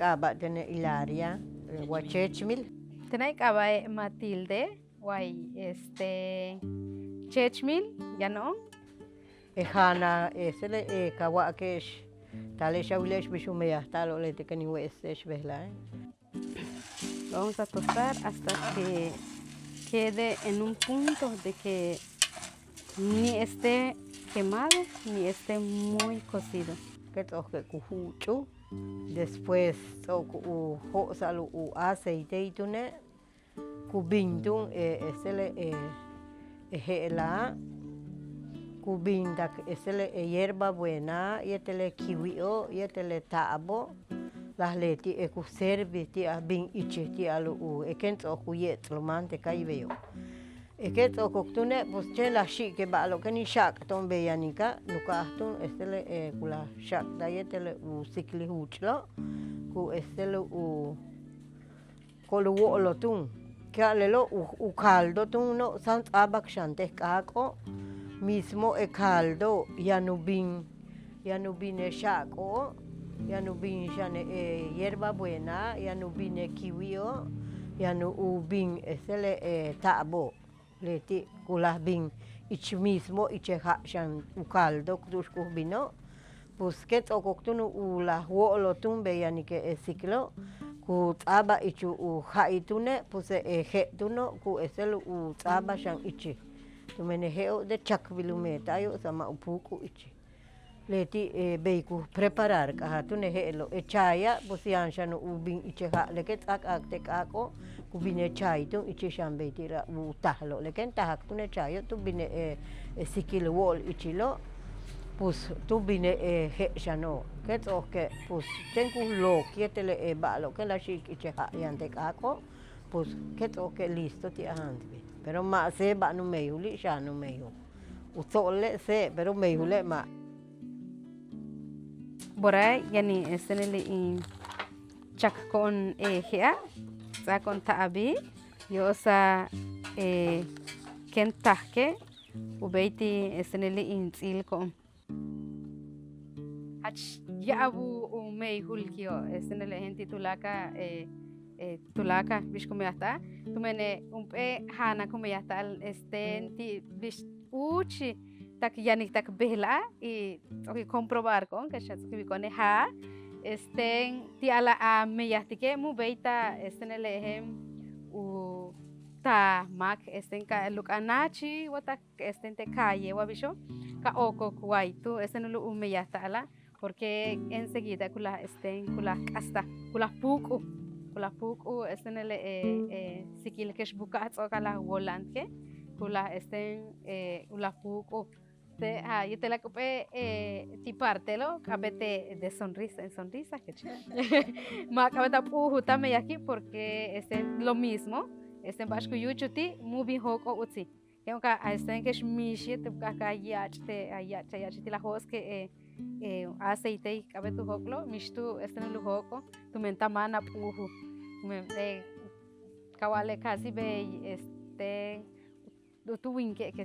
kaba tene Hilaria, Huachechmil. Tenay kaba Matilde, guay, Chechmil, ya no. Ejana, esele, kawakesh, tale shaulesh bishumea, talo le te canihuesesh, ¿verdad? Vamos a tostar hasta que quede en un punto de que ni esté quemado ni esté muy cocido. Que toque cujuchu, después toco salu aceite y tune, cubintun, esele, ejela, cubinda, esele, hierba buena, y etele kiwio, y etele tabo, las leti, ecuservi, tia bin ichi, tia lu, ekento kuyet, lo mante kaibeo. Eketo koktune pues che la shi ke ba lo que ni shak ton be yanika nuka tun estele kula shak dayetele u sikli huchlo ku estele u kolu lo tun que alelo u caldo tun no sant abak shante kako mismo e caldo yanubin e shako yanubin shane hierba buena yanubin e kiwio yanubin estele tabo leti kulah bin ich mismo icheha shan u caldo kutushku bino pues que tokoktuno u la huolo tumbe yani que ciclo ku taba ichu u haitune pues tuno ku esel u taba shan ichi tu meneheo de chakvilumeta yo sama upuku ichi leti beiku preparar ka tune helo echaya pues yan shan u bin icheha leket ak te kako kubine chai tu ichi shambe tira utahlo leken tahak tu ne chai tu bine sikil wol ichilo pues tu bine he shano que toke pues tengo lo quietele balo que la shik ichi yante kako pues que toke listo ti ahante pero ma se ba no meyu li sha no meyu utole se pero meyu le ma Boray yani esenele in chak con hea sa con taabi yo sa kentahke ubeiti esenele in tsil con hach yabu umei hulkio esenele henti tulaka tulaka bish kumeyata tumene umpe hana kumeyata ti bish uchi tak yani tak behla y oki comprobar con que shats que bicone ha ti ala a meyatike mu beita nele hem u ta mak ka lukanachi wata te calle wabisho ka oko kuaitu nulu umeyata ala porque enseguida kula kula hasta kula puku nele sikil kesh bukat o kala volante kula ula puku yo te la copé tipartelo, cabete de sonrisa en sonrisa, que ma cabeta pujuta me aquí porque es lo mismo, vasco yuchuti, muy hoko utsi. Que aunque que shmishi te kaka yach te la hos que aceite y cabetu hoklo, mishtu no lu hoko, tu menta mana puju, me kawale casi be tu winke que